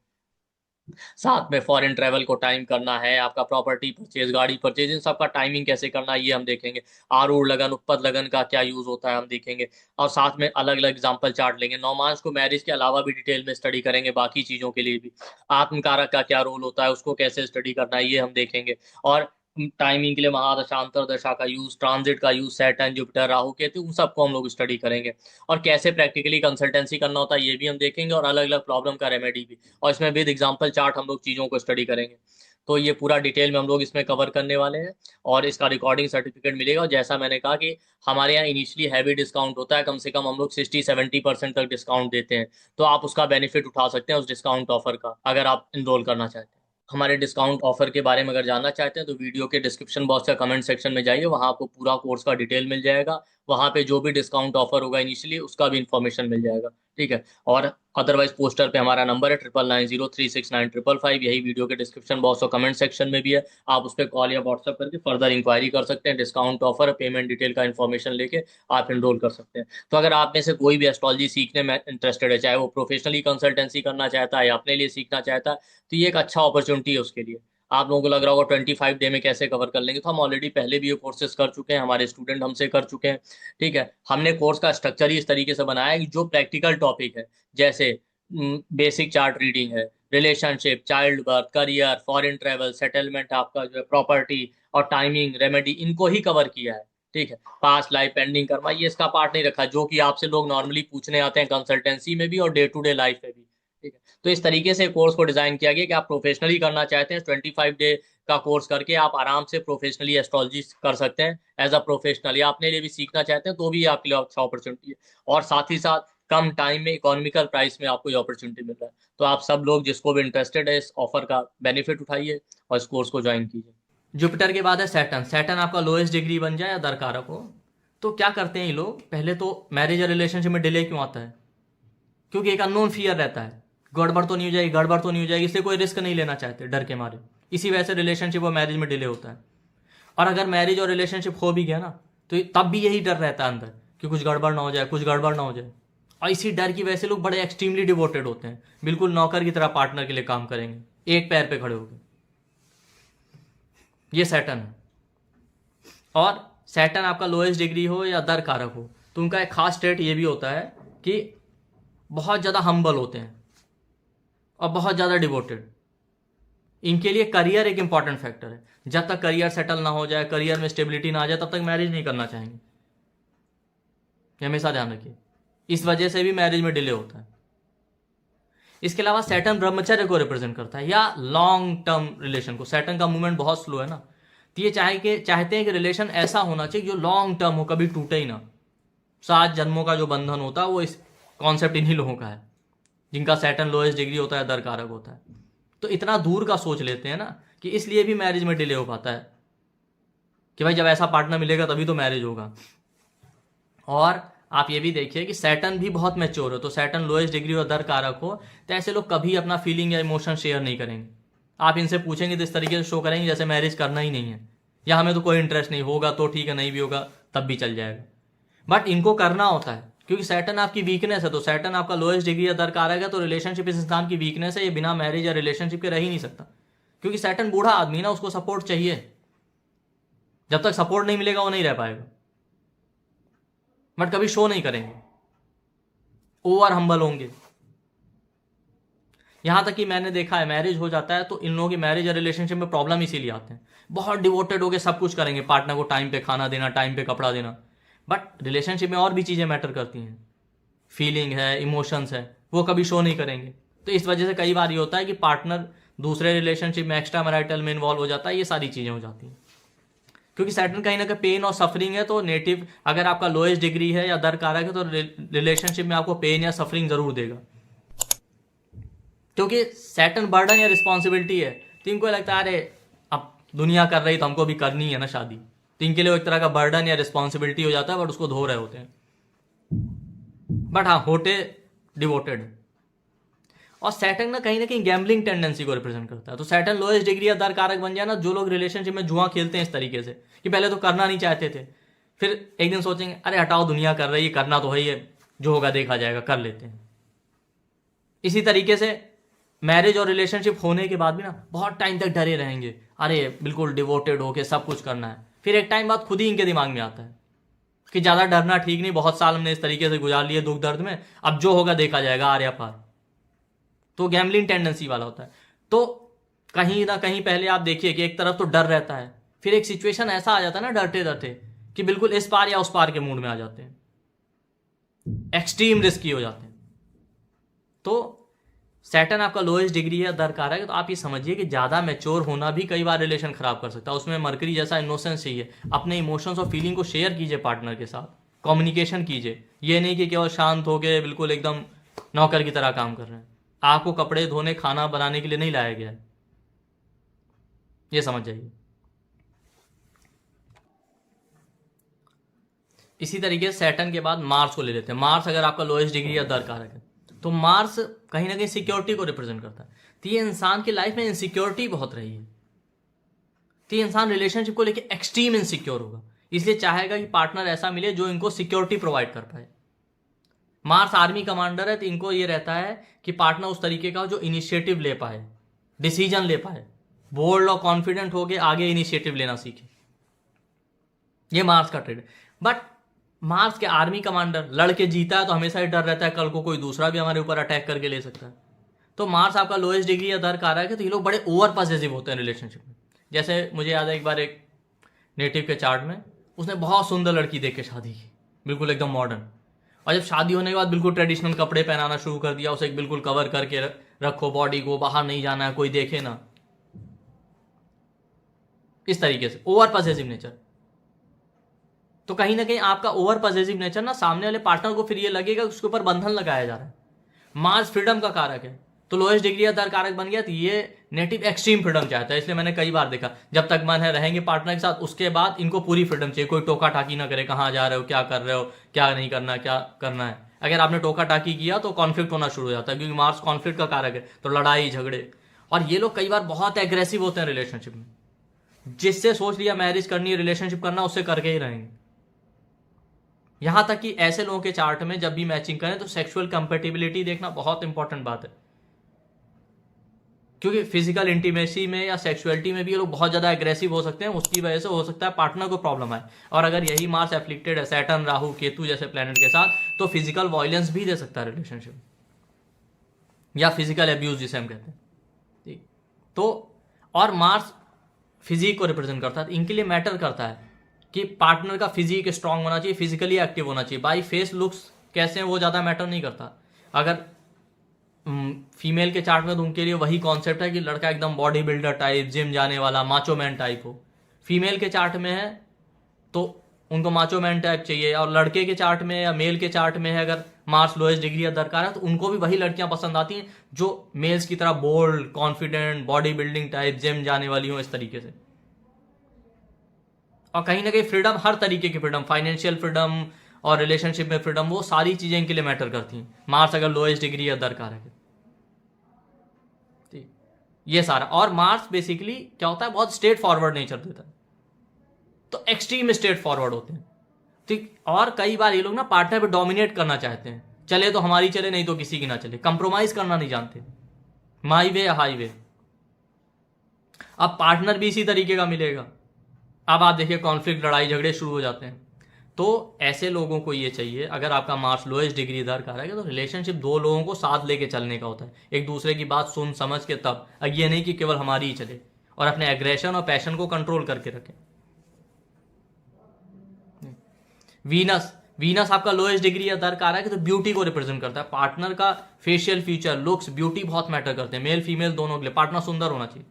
साथ में फॉरेन ट्रेवल को टाइम करना है, आपका प्रॉपर्टी परचेज, गाड़ी परचेज, इन सब का टाइमिंग कैसे करना है ये हम देखेंगे। आरूढ़ लगन, उत्पद लगन का क्या यूज होता है हम देखेंगे, और साथ में अलग अलग एग्जांपल चार्ट लेंगे। नौमांश को मैरिज के अलावा भी डिटेल में स्टडी करेंगे, बाकी चीजों के लिए भी। आत्मकारक का क्या रोल होता है उसको कैसे स्टडी करना है ये हम देखेंगे। और टाइमिंग के लिए महादशा, अंतरदशा का यूज, ट्रांजिट का use, Saturn, Jupiter, Rahu, Ketu, उन सबको हम लोग स्टडी करेंगे। और कैसे प्रैक्टिकली कंसल्टेंसी करना होता है ये भी हम देखेंगे, और अलग अलग प्रॉब्लम का रेमेडी भी। और इसमें विद एग्जांपल चार्ट हम लोग चीज़ों को स्टडी करेंगे। तो ये पूरा डिटेल में हम लोग इसमें कवर करने वाले हैं, और इसका रिकॉर्डिंग सर्टिफिकेट मिलेगा। और जैसा मैंने कहा कि हमारे यहाँ इनिशियली हैवी डिस्काउंट होता है, कम से कम हम लोग 60-70% तक डिस्काउंट देते हैं, तो आप उसका बेनिफिट उठा सकते हैं उस डिस्काउंट ऑफर का, अगर आप इनरोल करना चाहते हैं। हमारे डिस्काउंट ऑफर के बारे में अगर जानना चाहते हैं तो वीडियो के डिस्क्रिप्शन बॉक्स का कमेंट सेक्शन में जाइए, वहाँ आपको पूरा कोर्स का डिटेल मिल जाएगा। वहाँ पे जो भी डिस्काउंट ऑफर होगा इनिशियली उसका भी इन्फॉर्मेशन मिल जाएगा, ठीक है। और अदरवाइज पोस्टर पे हमारा नंबर है 9990369555, यही वीडियो के डिस्क्रिप्शन बॉक्स और कमेंट सेक्शन में भी है। आप उस पर कॉल या व्हाट्सअप करके फर्दर इंक्वायरी कर सकते हैं। डिस्काउंट ऑफर, पेमेंट डिटेल का इन्फॉर्मेशन लेके आप एनरोल कर सकते हैं। तो अगर आप में से कोई भी एस्ट्रोलॉजी सीखने में इंटरेस्टेड है, चाहे वो प्रोफेशनली कंसल्टेंसी करना चाहता है या अपने लिए सीखना चाहता है, तो ये एक अच्छा अपॉर्चुनिटी है उसके लिए। आप लोगों को लग रहा होगा 25 डे में कैसे कवर कर लेंगे, तो हम ऑलरेडी पहले भी ये कोर्सेज कर चुके हैं, हमारे स्टूडेंट हमसे कर चुके हैं, ठीक है। हमने कोर्स का स्ट्रक्चर ही इस तरीके से बनाया है कि जो प्रैक्टिकल टॉपिक है, जैसे बेसिक चार्ट रीडिंग है, relationship, child birth, career, foreign travel, settlement, आपका जो है प्रॉपर्टी और टाइमिंग, रेमेडी, इनको ही कवर किया है। ठीक है। पास्ट लाइफ, पेंडिंग कर्मा, ये इसका पार्ट नहीं रखा, जो कि आपसे लोग नॉर्मली पूछने आते हैं कंसल्टेंसी में भी और डे टू डे लाइफ में भी। ठीक है, तो इस तरीके से कोर्स को डिजाइन किया गया कि आप प्रोफेशनली करना चाहते हैं 25 डे का कोर्स करके आप आराम से प्रोफेशनली एस्ट्रोलॉजी कर सकते हैं एज अ प्रोफेशनल, या अपने लिए भी सीखना चाहते हैं तो भी आपके लिए अच्छा अपॉर्चुनिटी है। और साथ ही साथ कम टाइम में इकोनॉमिकल प्राइस में आपको ये अपॉर्चुनिटी मिल रहा है। तो आप सब लोग जिसको भी इंटरेस्टेड है इस ऑफर का बेनिफिट उठाइए और इस कोर्स को ज्वाइन कीजिए। जुपिटर के बाद है सैटर्न। सैटर्न आपका लोएस्ट डिग्री बन जाए या दरकारक हो, तो क्या करते हैं ये लोग, पहले तो मैरिज या रिलेशनशिप में डिले क्यों आता है, क्योंकि एक अननोन फियर रहता है, गड़बड़ तो नहीं हो जाएगी, गड़बड़ तो नहीं हो जाएगी, इसलिए कोई रिस्क नहीं लेना चाहते डर के मारे। इसी वजह से रिलेशनशिप और मैरिज में डिले होता है। और अगर मैरिज और रिलेशनशिप हो भी गया ना, तो तब भी यही डर रहता है अंदर कि कुछ गड़बड़ ना हो जाए, कुछ गड़बड़ ना हो जाए। और इसी डर की वजह से लोग बड़े एक्सट्रीमली डिवोटेड होते हैं, बिल्कुल नौकर की तरह पार्टनर के लिए काम करेंगे, एक पैर पे खड़े होकर। ये सैटर्न है। और सैटर्न आपका लोएस्ट डिग्री हो या दर कारक हो, तो उनका एक खास ट्रेट ये भी होता है कि बहुत ज़्यादा हम्बल होते हैं और बहुत ज़्यादा डिवोटेड। इनके लिए करियर एक इंपॉर्टेंट फैक्टर है। जब तक करियर सेटल ना हो जाए, करियर में स्टेबिलिटी ना आ जाए, तब तक मैरिज नहीं करना चाहेंगे, ये हमेशा ध्यान रखिए। इस वजह से भी मैरिज में डिले होता है। इसके अलावा सैटर्न ब्रह्मचर्य को रिप्रेजेंट करता है या लॉन्ग टर्म रिलेशन को। सैटर्न का मूवमेंट बहुत स्लो है ना, तो ये चाहते हैं कि रिलेशन ऐसा होना चाहिए जो लॉन्ग टर्म हो, कभी टूटे ही ना। 7 जन्मों का जो बंधन होता है वो इस कॉन्सेप्ट इन्हीं लोगों का है, जिनका सैटर्न लोएस्ट डिग्री होता है, दर कारक होता है। तो इतना दूर का सोच लेते हैं ना कि इसलिए भी मैरिज में डिले हो पाता है कि भाई जब ऐसा पार्टनर मिलेगा तभी तो मैरिज होगा। और आप ये भी देखिए कि सैटर्न भी बहुत मैच्योर हो, तो सैटर्न लोएस्ट डिग्री और दर कारक हो, तो ऐसे लोग कभी अपना फीलिंग या इमोशन शेयर नहीं करेंगे। आप इनसे पूछेंगे तो इस तरीके से शो करेंगे जैसे मैरिज करना ही नहीं है, या हमें तो कोई इंटरेस्ट नहीं, होगा तो ठीक है, नहीं भी होगा तब भी चल जाएगा। बट इनको करना होता है क्योंकि सैटर्न आपकी वीकनेस है। तो सैटर्न आपका लोएस्ट डिग्री या दर कारक है, तो रिलेशनशिप इस इंसान की वीकनेस है, ये बिना मैरिज या रिलेशनशिप के रह ही नहीं सकता। क्योंकि सैटर्न बूढ़ा आदमी ना, उसको सपोर्ट चाहिए, जब तक सपोर्ट नहीं मिलेगा वो नहीं रह पाएगा। बट कभी शो नहीं करेंगे, ओवर हम्बल होंगे। यहां तक कि मैंने देखा है मैरिज हो जाता है तो इन लोगों की मैरिज या रिलेशनशिप में प्रॉब्लम इसीलिए आते हैं। बहुत डिवोटेड होकर सब कुछ करेंगे, पार्टनर को टाइम पे खाना देना, टाइम पे कपड़ा देना, बट रिलेशनशिप में और भी चीजें मैटर करती हैं, फीलिंग है, इमोशंस है, वो कभी शो नहीं करेंगे। तो इस वजह से कई बार ये होता है कि पार्टनर दूसरे रिलेशनशिप में, एक्स्ट्रा मैरिटल में इन्वॉल्व हो जाता है, ये सारी चीजें हो जाती हैं। क्योंकि सैटर्न कहीं ना कहीं पेन और सफरिंग है, तो नेटिव अगर आपका लोएस्ट डिग्री है या दर कारक है तो रिलेशनशिप में आपको पेन या सफरिंग जरूर देगा। क्योंकि सैटर्न बर्डन या रिस्पॉन्सिबिलिटी है, तो इनको लगता है अरे अब दुनिया कर रही तो हमको भी करनी है ना शादी, तो इनके लिए एक तरह का बर्डन या रिस्पॉन्सिबिलिटी हो जाता है, बट उसको धो रहे होते हैं। बट हाँ, होते डिवोटेड। और सैटर्न ना कहीं गैम्बलिंग टेंडेंसी को रिप्रेजेंट करता है। तो सैटर्न लोएस्ट डिग्री या दर कारक बन जाए ना, जो लोग रिलेशनशिप में जुआ खेलते हैं इस तरीके से कि पहले तो करना नहीं चाहते थे, फिर एक दिन सोचेंगे अरे हटाओ, दुनिया कर रही है, करना तो है ही है, जो होगा देखा जाएगा, कर लेते हैं। इसी तरीके से मैरिज और रिलेशनशिप होने के बाद भी ना बहुत टाइम तक डरे रहेंगे, अरे बिल्कुल डिवोटेड होके सब कुछ करना है। फिर एक टाइम बाद खुद ही इनके दिमाग में आता है कि ज़्यादा डरना ठीक नहीं, बहुत साल हमने इस तरीके से गुजार लिए दुख दर्द में, अब जो होगा देखा जाएगा, आर्या पार। तो गैम्बलिंग टेंडेंसी वाला होता है। तो कहीं ना कहीं पहले आप देखिए कि एक तरफ तो डर रहता है, फिर एक सिचुएशन ऐसा आ जाता है ना डरते डरते कि बिल्कुल इस पार या उस पार के मूड में आ जाते हैं, एक्सट्रीम रिस्की हो जाते हैं। तो सैटर्न आपका लोएस्ट डिग्री है, दर कारक है, तो आप ये समझिए कि ज़्यादा मैच्योर होना भी कई बार रिलेशन खराब कर सकता है। उसमें मरकरी जैसा इनोसेंस चाहिए। अपने इमोशंस और फीलिंग को शेयर कीजिए पार्टनर के साथ, कम्युनिकेशन कीजिए। ये नहीं कि केवल शांत हो गए, बिल्कुल एकदम नौकर की तरह काम कर रहे हैं। आपको कपड़े धोने, खाना बनाने के लिए नहीं लाया गया है, ये समझ जाइए। इसी तरीके से सैटर्न के बाद मार्स को ले लेते हैं। मार्स अगर आपका लोएस्ट डिग्री या दर कारक है, तो मार्स कहीं ना कहीं सिक्योरिटी को रिप्रेजेंट करता है। तो ये इंसान की लाइफ में इनसिक्योरिटी बहुत रही है, तो ये इंसान रिलेशनशिप को लेकर एक्सट्रीम इनसिक्योर होगा, इसलिए चाहेगा कि पार्टनर ऐसा मिले जो इनको सिक्योरिटी प्रोवाइड कर पाए। मार्स आर्मी कमांडर है, तो इनको ये रहता है कि पार्टनर उस तरीके का जो इनिशिएटिव ले पाए, डिसीजन ले पाए, बोल्ड और कॉन्फिडेंट होके आगे इनिशिएटिव लेना सीखे। ये मार्स का ट्रेड। बट मार्स के आर्मी कमांडर लड़के जीता है तो हमेशा ही डर रहता है कल को कोई दूसरा भी हमारे ऊपर अटैक करके ले सकता है। तो मार्स आपका लोएस्ट डिग्री या दर कारक है, तो ये लोग बड़े ओवर पॉसेसिव होते हैं रिलेशनशिप में। जैसे मुझे याद है एक बार एक नेटिव के चार्ट में उसने बहुत सुंदर लड़की देख के शादी की, बिल्कुल एकदम मॉडर्न। और जब शादी होने के बाद बिल्कुल ट्रेडिशनल कपड़े पहनाना शुरू कर दिया, उसे बिल्कुल कवर करके रखो बॉडी को, बाहर नहीं जाना है, कोई देखे ना, इस तरीके से ओवर पॉसेसिव नेचर। तो कहीं ना कहीं आपका ओवर पॉसेसिव नेचर ना सामने वाले पार्टनर को फिर ये लगेगा उसके ऊपर बंधन लगाया जा रहा है। मार्स फ्रीडम का कारक है, तो लोएस्ट डिग्री या दर कारक बन गया, तो ये नेटिव एक्सट्रीम फ्रीडम चाहता है। इसलिए मैंने कई बार देखा, जब तक मन है रहेंगे पार्टनर के साथ, उसके बाद इनको पूरी फ्रीडम चाहिए, कोई टोका टाकी ना करे, कहाँ जा रहे हो, क्या कर रहे हो, क्या नहीं करना, क्या करना है। अगर आपने टोका टाकी किया तो कॉन्फ्लिक्ट होना शुरू हो जाता है, क्योंकि मार्स कॉन्फ्लिक्ट का कारक है, तो लड़ाई झगड़े। और ये लोग कई बार बहुत एग्रेसिव होते हैं रिलेशनशिप में, जिससे सोच लिया मैरिज करनी है, रिलेशनशिप करना, उससे करके ही रहेंगे। यहां तक कि ऐसे लोगों के चार्ट में जब भी मैचिंग करें तो सेक्सुअल कंपेटिबिलिटी देखना बहुत इंपॉर्टेंट बात है, क्योंकि फिजिकल इंटीमेसी में या सेक्सुअलिटी में भी ये लोग बहुत ज्यादा एग्रेसिव हो सकते हैं। उसकी वजह से हो सकता है पार्टनर को प्रॉब्लम आए। और अगर यही मार्स एफ्लिक्टेड है सैटर्न, राहु, केतु जैसे प्लेनेट के साथ, तो फिजिकल वायलेंस भी दे सकता है रिलेशनशिप, या फिजिकल एब्यूज जिसे हम कहते हैं। ठीक, तो और मार्स फिजिक को रिप्रेजेंट करता है, तो इनके लिए मैटर करता है कि पार्टनर का फिजिक स्ट्रांग होना चाहिए, फिजिकली एक्टिव होना चाहिए। बाई फेस लुक्स कैसे हैं वो ज़्यादा मैटर नहीं करता। अगर फीमेल के चार्ट में तो उनके लिए वही कॉन्सेप्ट है कि लड़का एकदम बॉडी बिल्डर टाइप, जिम जाने वाला, माचो मैन टाइप हो। फीमेल के चार्ट में है तो उनको माचो मैन टाइप चाहिए, और लड़के के चार्ट में या मेल के चार्ट में है अगर मार्स लोएस्ट डिग्री या दरकार है, तो उनको भी वही लड़कियां पसंद आती हैं जो मेल्स की तरह bold, confident, body building type, gym जाने वाली हो, इस तरीके से। और कहीं ना कहीं फ्रीडम, हर तरीके की फ्रीडम, फाइनेंशियल फ्रीडम और रिलेशनशिप में फ्रीडम, वो सारी चीजें इनके लिए मैटर करती हैं मार्स अगर लोएस्ट डिग्री या दरकार है। ठीक, ये सारा। और मार्स बेसिकली क्या होता है, बहुत स्ट्रेट फॉरवर्ड नेचर देता है, तो एक्सट्रीम स्ट्रेट फॉरवर्ड होते हैं। ठीक, और कई बार ये लोग ना पार्टनर पे डोमिनेट करना चाहते हैं, चले तो हमारी चले, नहीं तो किसी की ना चले, कंप्रोमाइज करना नहीं जानते, माई वे या हाई वे। अब पार्टनर भी इसी तरीके का मिलेगा, अब आप देखिए कॉन्फ्लिक्ट, लड़ाई झगड़े शुरू हो जाते हैं। तो ऐसे लोगों को ये चाहिए, अगर आपका मार्स लोएस्ट डिग्री दर का है तो रिलेशनशिप दो लोगों को साथ लेके चलने का होता है, एक दूसरे की बात सुन समझ के, तब ये नहीं कि केवल हमारी ही चले, और अपने एग्रेशन और पैशन को कंट्रोल करके रखें। वीनस आपका लोएस्ट डिग्री या दर का रहा है तो ब्यूटी को रिप्रेजेंट करता है। पार्टनर का फेशियल फीचर, लुक्स, ब्यूटी बहुत मैटर करते हैं, मेल फीमेल दोनों के लिए। पार्टनर सुंदर होना चाहिए।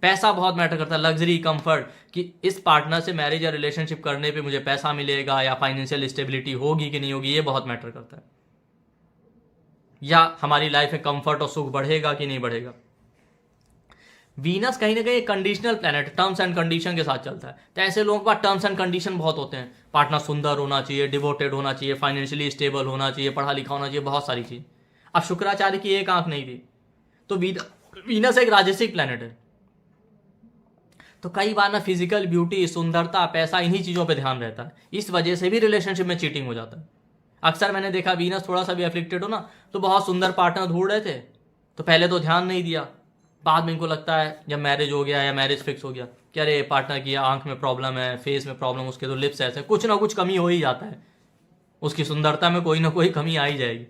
पैसा बहुत मैटर करता है, लग्जरी, कंफर्ट, कि इस पार्टनर से मैरिज या रिलेशनशिप करने पे मुझे पैसा मिलेगा या फाइनेंशियल स्टेबिलिटी होगी कि नहीं होगी, ये बहुत मैटर करता है। या हमारी लाइफ में कंफर्ट और सुख बढ़ेगा कि नहीं बढ़ेगा। वीनस कहीं ना कहीं conditional planet, terms and condition के साथ चलता है। तो ऐसे लोगों के पास टर्म्स एंड कंडीशन बहुत होते हैं, पार्टनर सुंदर होना चाहिए, डिवोटेड होना चाहिए, फाइनेंशियली स्टेबल होना चाहिए, पढ़ा लिखा होना चाहिए, बहुत सारी चीज। अब शुक्राचार्य की एक आंख नहीं थी, तो वीनस एक राजसिक प्लैनेट है, तो कई बार ना फिजिकल ब्यूटी, सुंदरता, पैसा, इन्हीं चीजों पे ध्यान रहता है। इस वजह से भी रिलेशनशिप में चीटिंग हो जाता है। अक्सर मैंने देखा वीनस थोड़ा सा भी अफ्लिक्टेड हो ना, तो बहुत सुंदर पार्टनर ढूंढ रहे थे, तो पहले तो ध्यान नहीं दिया, बाद में इनको लगता है जब मैरिज हो गया या मैरिज फिक्स हो गया कि अरे पार्टनर की आंख में प्रॉब्लम है, फेस में प्रॉब्लम, उसके तो लिप्स ऐसे, कुछ ना कुछ कमी हो ही जाता है, उसकी सुंदरता में कोई ना कोई कमी आ ही जाएगी।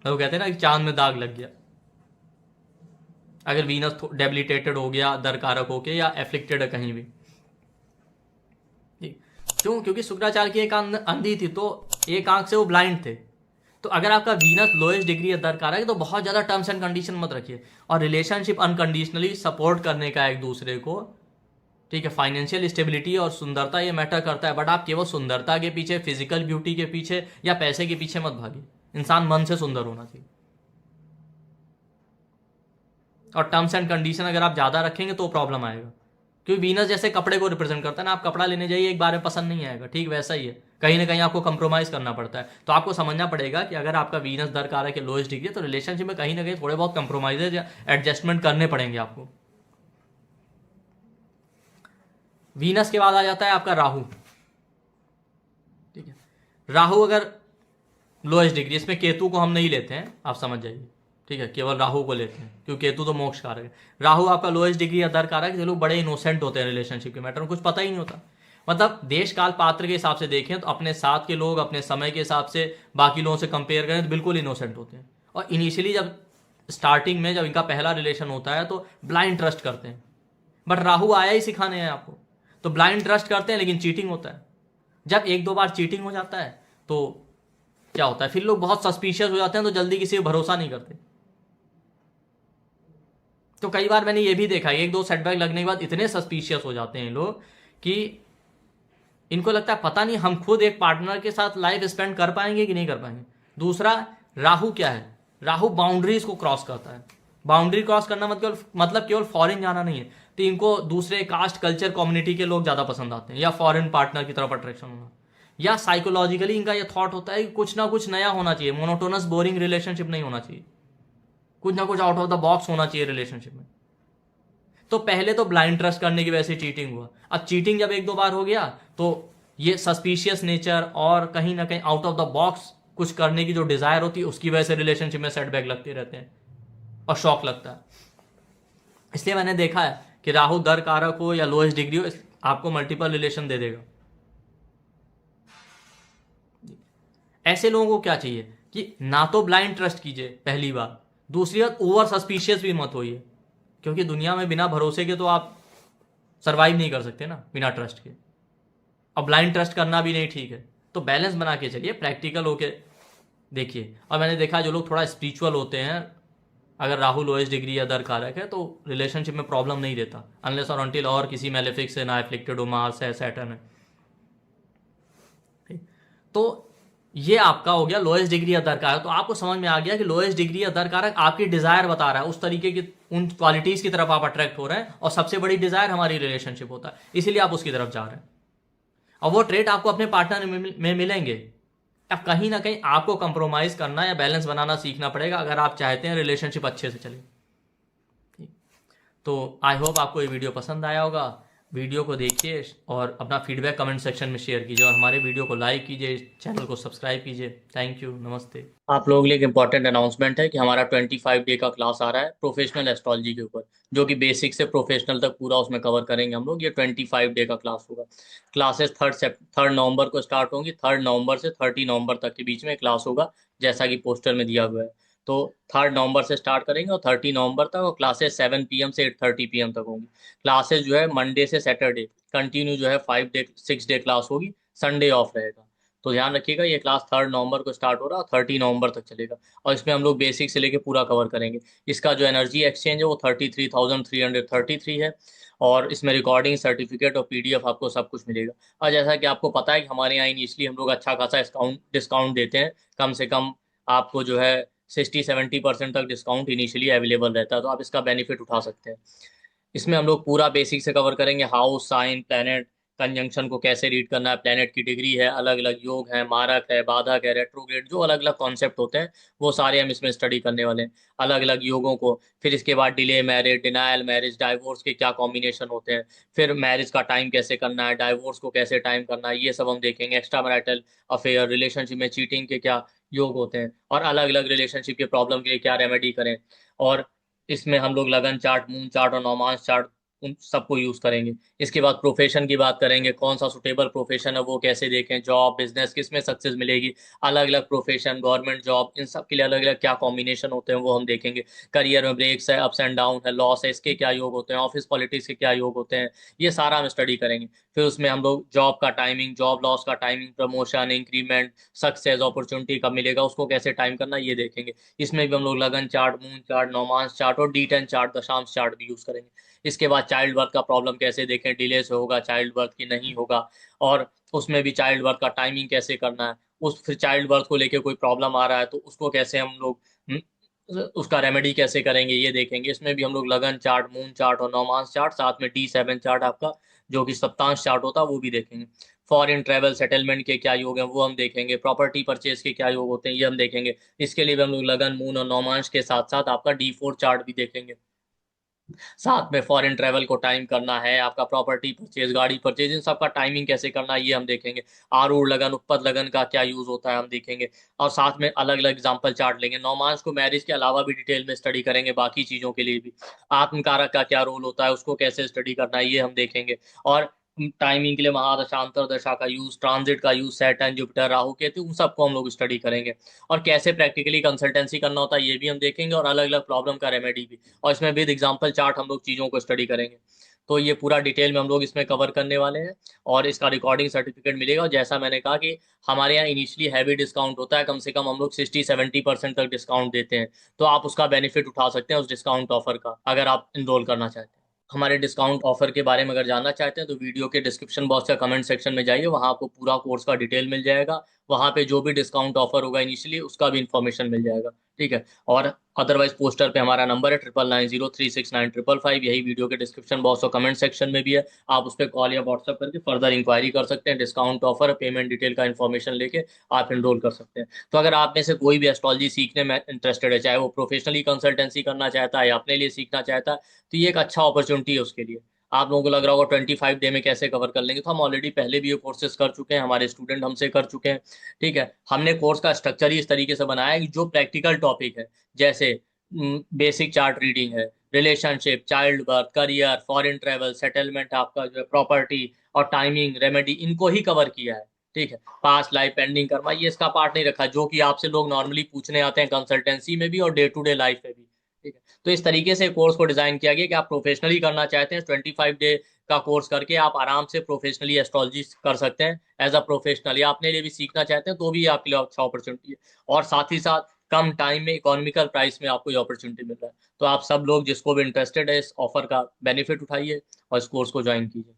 तो कहते हैं ना कि चांद में दाग लग गया। अगर वीनस डेबिलिटेटेड हो गया, दरकारक होके, या एफ्लिक्टेड है कहीं भी। क्यों? क्योंकि शुक्राचार्य की एक आंख अंधी थी, तो एक आंख से वो ब्लाइंड थे। तो अगर आपका वीनस लोएस्ट डिग्री या दरकारक है तो बहुत ज्यादा टर्म्स एंड कंडीशन मत रखिए, और रिलेशनशिप अनकंडीशनली सपोर्ट करने का एक दूसरे को। ठीक है, फाइनेंशियल स्टेबिलिटी और सुंदरता ये मैटर करता है, बट आप केवल सुंदरता के पीछे, फिजिकल ब्यूटी के पीछे या पैसे के पीछे मत भागिए। इंसान मन से सुंदर होना चाहिए। और टर्म्स एंड कंडीशन अगर आप ज्यादा रखेंगे तो प्रॉब्लम आएगा, क्योंकि वीनस जैसे कपड़े को रिप्रेजेंट करता है ना, आप कपड़ा लेने जाइए, एक बार में पसंद नहीं आएगा, ठीक वैसा ही है, कहीं ना कहीं आपको कंप्रोमाइज करना पड़ता है। तो आपको समझना पड़ेगा कि अगर आपका वीनस दरकारक है लोएस्ट डिग्री, तो रिलेशनशिप में कहीं ना कहीं थोड़े बहुत कंप्रोमाइजेज या एडजस्टमेंट करने पड़ेंगे आपको। वीनस के बाद आ जाता है आपका राहु। ठीक है, राहु अगर लोएस्ट डिग्री, इसमें केतु को हम नहीं लेते हैं, आप समझ जाइए। ठीक है, केवल राहु को लेते हैं, क्योंकि केतु तो मोक्ष कारक है। राहु आपका लोएस्ट डिग्री या दर कारक है। ये लोग बड़े इनोसेंट होते हैं रिलेशनशिप के मैटर में, कुछ पता ही नहीं होता। मतलब देश काल पात्र के हिसाब से देखें तो अपने साथ के लोग अपने समय के हिसाब से बाकी लोगों से कंपेयर करें तो बिल्कुल इनोसेंट होते हैं। और इनिशियली जब स्टार्टिंग में जब इनका पहला रिलेशन होता है तो ब्लाइंड ट्रस्ट करते हैं, बट राहु आया ही सिखाने हैं आपको। तो ब्लाइंड ट्रस्ट करते हैं लेकिन चीटिंग होता है। जब एक दो बार चीटिंग हो जाता है तो क्या होता है, फिर लोग बहुत सस्पिशियस हो जाते हैं, तो जल्दी किसी पर भरोसा नहीं करते। तो कई बार मैंने ये भी देखा है, एक दो सेटबैक लगने के बाद इतने सस्पिशियस हो जाते हैं लोग कि इनको लगता है पता नहीं हम खुद एक पार्टनर के साथ लाइफ स्पेंड कर पाएंगे कि नहीं कर पाएंगे। दूसरा, राहु क्या है, राहु बाउंड्रीज को क्रॉस करता है। बाउंड्री क्रॉस करना मतलब केवल फॉरेन जाना नहीं है। तो इनको दूसरे कास्ट कल्चर कम्युनिटी के लोग ज़्यादा पसंद आते हैं, या फॉरेन पार्टनर की तरफ अट्रैक्शन होना, या साइकोलॉजिकली इनका ये थॉट होता है कि कुछ ना कुछ नया होना चाहिए, मोनोटोनस बोरिंग रिलेशनशिप नहीं होना चाहिए, कुछ ना कुछ आउट ऑफ द बॉक्स होना चाहिए रिलेशनशिप में। तो पहले तो ब्लाइंड ट्रस्ट करने की वजह से चीटिंग हुआ। अब चीटिंग जब एक दो बार हो गया तो ये सस्पिशियस नेचर और कहीं ना कहीं आउट ऑफ द बॉक्स कुछ करने की जो डिजायर होती है उसकी वजह से रिलेशनशिप में सेटबैक लगते रहते हैं और शॉक लगता है। इसलिए मैंने देखा है कि राहु दर कारक हो या लोएस्ट डिग्री हो, आपको मल्टीपल रिलेशन दे देगा। ऐसे लोगों को क्या चाहिए कि ना तो ब्लाइंड ट्रस्ट कीजिए पहली बात, दूसरी बात ओवर सस्पिशियस भी मत होइए, क्योंकि दुनिया में बिना भरोसे के तो आप सरवाइव नहीं कर सकते ना, बिना ट्रस्ट के। और ब्लाइंड ट्रस्ट करना भी नहीं ठीक है। तो बैलेंस बना के चलिए, प्रैक्टिकल होके देखिए। और मैंने देखा जो लोग थोड़ा स्पिरिचुअल होते हैं, अगर राहु लोएस्ट डिग्री या दर कारक है तो रिलेशनशिप में प्रॉब्लम नहीं देता, अनलेस और अनटिल और किसी मेलेफिक से ना एफ्लिक्टेड हो, मार्स है, सैटर्न है। तो ये आपका हो गया लोएस्ट डिग्री या दर कारक। तो आपको समझ में आ गया कि लोएस्ट डिग्री या दर कारक आपकी डिजायर बता रहा है, उस तरीके की उन क्वालिटीज की तरफ आप अट्रैक्ट हो रहे हैं, और सबसे बड़ी डिजायर हमारी रिलेशनशिप होता है, इसीलिए आप उसकी तरफ जा रहे हैं। और वो ट्रेट आपको अपने पार्टनर में मिलेंगे। अब कहीं ना कहीं आपको कंप्रोमाइज करना या बैलेंस बनाना सीखना पड़ेगा अगर आप चाहते हैं रिलेशनशिप अच्छे से चले। तो आई होप आपको ये वीडियो पसंद आया होगा। वीडियो को देखिए और अपना फीडबैक कमेंट सेक्शन में शेयर कीजिए, और हमारे वीडियो को लाइक कीजिए, चैनल को सब्सक्राइब कीजिए। थैंक यू, नमस्ते। आप लोगों के लिए एक इंपॉर्टेंट अनाउंसमेंट है कि हमारा 25 डे का क्लास आ रहा है प्रोफेशनल एस्ट्रोलॉजी के ऊपर, जो कि बेसिक से प्रोफेशनल तक पूरा उसमें कवर करेंगे हम लोग। ये 25 डे का क्लास होगा। क्लासेस 3 नवंबर को स्टार्ट होंगी। 3 नवंबर से 30 नवंबर तक के बीच में क्लास होगा, जैसा कि पोस्टर में दिया हुआ है। तो 3 नवंबर से स्टार्ट करेंगे और 30 नवंबर तक, और क्लासेस 7 PM से 8:30 PM तक होंगी। क्लासेस जो है मंडे से सैटरडे कंटिन्यू जो है 6 डे क्लास होगी, संडे ऑफ रहेगा। तो ध्यान रखिएगा, ये क्लास 3 नवंबर को स्टार्ट हो रहा है और 30 नवंबर तक चलेगा, और इसमें हम लोग बेसिक से लेके पूरा कवर करेंगे। इसका जो एनर्जी एक्सचेंज है वो 33,333 है, और इसमें रिकॉर्डिंग, सर्टिफिकेट और PDF आपको सब कुछ मिलेगा। और जैसा कि आपको पता है कि हमारे यहाँ इनिशियली हम लोग अच्छा खासा डिस्काउंट देते हैं, कम से कम आपको जो है 60-70% तक डिस्काउंट इनिशियली अवेलेबल रहता है, तो आप इसका बेनिफिट उठा सकते हैं। इसमें हम लोग पूरा बेसिक से कवर करेंगे, हाउस, साइन, प्लैनेट, कंजंक्शन को कैसे रीड करना है, प्लैनेट की डिग्री है, अलग अलग योग है, मारक है, बाधक है, रेट्रोग्रेड, जो अलग अलग कॉन्सेप्ट होते हैं वो सारे हम इसमें स्टडी करने वाले हैं, अलग अलग योगों को। फिर इसके बाद delay marriage, denial marriage, divorce के क्या कॉम्बिनेशन होते हैं, फिर मैरिज का टाइम कैसे करना है, डाइवोर्स को कैसे टाइम करना है, ये सब हम देखेंगे। एक्स्ट्रा मैरिटल अफेयर, रिलेशनशिप में चीटिंग के क्या योग होते हैं, और अलग अलग रिलेशनशिप के प्रॉब्लम के लिए क्या रेमेडी करें। और इसमें हम लोग लगन चार्ट, मून चार्ट और नौमांश चार्ट उन सबको यूज करेंगे। इसके बाद प्रोफेशन की बात करेंगे, कौन सा सुटेबल प्रोफेशन है वो कैसे देखें, जॉब, बिजनेस किस में सक्सेस मिलेगी, अलग अलग प्रोफेशन, गवर्नमेंट जॉब, इन सब के लिए अलग अलग क्या कॉम्बिनेशन होते हैं वो हम देखेंगे। करियर में ब्रेक्स है, अप्स एंड डाउन है, लॉस है, इसके क्या योग होते हैं, ऑफिस पॉलिटिक्स के क्या योग होते हैं, ये सारा हम स्टडी करेंगे। फिर उसमें हम लोग जॉब का टाइमिंग, जॉब लॉस का timing, promotion, increment, success, opportunity कब मिलेगा उसको कैसे टाइम करना, ये देखेंगे। इसमें भी हम लोग लगन चार्ट, मून चार्ट, नौमांश चार्ट और D10 चार्ट, दशांश चार्ट भी यूज करेंगे। इसके बाद चाइल्ड बर्थ का प्रॉब्लम कैसे देखें, डिले से होगा चाइल्ड बर्थ की नहीं होगा, और उसमें भी चाइल्ड बर्थ का टाइमिंग कैसे करना है, उस फिर चाइल्ड बर्थ को लेके कोई प्रॉब्लम आ रहा है तो उसको कैसे हम लोग उसका रेमेडी कैसे करेंगे, ये देखेंगे। इसमें भी हम लोग लगन चार्ट, मून चार्ट और नौमांश चार्ट, साथ में D7 चार्ट आपका जो कि सप्तांश चार्ट होता है वो भी देखेंगे। फॉरेन ट्रेवल, सेटलमेंट के क्या योग हैं वो हम देखेंगे। प्रॉपर्टी परचेज के क्या योग होते हैं ये हम देखेंगे। इसके लिए भी हम लोग लगन, मून और नौमांश के साथ साथ आपका D4 चार्ट भी देखेंगे। साथ में फॉरेन ट्रैवल को टाइम करना है, आपका प्रॉपर्टी परचेज, गाड़ी परचेज, इन सब का टाइमिंग कैसे करना है ये हम देखेंगे। आरूढ़ लगन, उत्पद लगन का क्या यूज होता है हम देखेंगे, और साथ में अलग अलग एग्जांपल चार्ट लेंगे। नौमांश को मैरिज के अलावा भी डिटेल में स्टडी करेंगे, बाकी चीजों के लिए भी। आत्मकारक का क्या रोल होता है उसको कैसे स्टडी करना है ये हम देखेंगे। और टाइमिंग के लिए महादशा, अंतरदशा का यूज, ट्रांजिट का use, Saturn, Jupiter, Rahu, Ketu, उन सबको हम लोग स्टडी करेंगे। और कैसे प्रैक्टिकली कंसल्टेंसी करना होता है ये भी हम देखेंगे, और अलग अलग प्रॉब्लम का रेमेडी भी। और इसमें विद एग्जांपल चार्ट हम लोग चीजों को स्टडी करेंगे। तो ये पूरा डिटेल में हम लोग इसमें कवर करने वाले हैं, और इसका रिकॉर्डिंग सर्टिफिकेट मिलेगा। और जैसा मैंने कहा कि हमारे यहाँ इनिशियली हैवी डिस्काउंट होता है, कम से कम हम लोग 60-70% तक डिस्काउंट देते हैं, तो आप उसका बेनिफिट उठा सकते हैं उस डिस्काउंट ऑफर का, अगर आप इनरोल करना चाहते हैं। हमारे डिस्काउंट ऑफर के बारे में अगर जानना चाहते हैं तो वीडियो के डिस्क्रिप्शन बॉक्स या कमेंट सेक्शन में जाइए, वहाँ आपको पूरा कोर्स का डिटेल मिल जाएगा। वहाँ पे जो भी डिस्काउंट ऑफर होगा इनिशियली, उसका भी इंफॉर्मेशन मिल जाएगा, ठीक है। और अदरवाइज पोस्टर पे हमारा नंबर है 9990369555, यही वीडियो के डिस्क्रिप्शन बॉक्स और कमेंट सेक्शन में भी है। आप उस पर कॉल या व्हाट्सअप करके फर्दर इंक्वायरी कर सकते हैं, डिस्काउंट ऑफर पेमेंट डिटेल का इन्फॉर्मेशन लेके आप एनरोल कर सकते हैं। तो अगर आप में से कोई भी एस्ट्रोलॉजी सीखने में इंटरेस्टेड है, चाहे वो प्रोफेशनली कंसल्टेंसी करना चाहता है या अपने लिए सीखना चाहता है, तो ये एक अच्छा अपॉर्चुनिटी है उसके लिए। आप लोगों को लग रहा होगा 25 डे में कैसे कवर कर लेंगे, तो हम ऑलरेडी पहले भी ये कोर्सेज कर चुके हैं, हमारे स्टूडेंट हमसे कर चुके हैं, ठीक है। हमने कोर्स का स्ट्रक्चर ही इस तरीके से बनाया है कि जो प्रैक्टिकल टॉपिक है, जैसे बेसिक चार्ट रीडिंग है, relationship, child birth, career, foreign travel, settlement, आपका जो है प्रॉपर्टी और टाइमिंग रेमेडी, इनको ही कवर किया है, ठीक है। पास्ट लाइफ, पेंडिंग कर्मा, ये इसका पार्ट नहीं रखा, जो कि आपसे लोग नॉर्मली पूछने आते हैं कंसल्टेंसी में भी और डे टू डे लाइफ में भी, ठीक है। तो इस तरीके से कोर्स को डिजाइन किया गया कि आप प्रोफेशनली करना चाहते हैं, 25 डे का कोर्स करके आप आराम से प्रोफेशनली एस्ट्रोलॉजी कर सकते हैं एज अ प्रोफेशनल, या अपने लिए भी सीखना चाहते हैं तो भी आपके लिए अच्छा अपॉर्चुनिटी है। और साथ ही साथ कम टाइम में इकोनॉमिकल प्राइस में आपको ये अपॉर्चुनिटी मिल रहा है। तो आप सब लोग जिसको भी इंटरेस्टेड है इस ऑफर का बेनिफिट उठाइए और इस कोर्स को ज्वाइन कीजिए।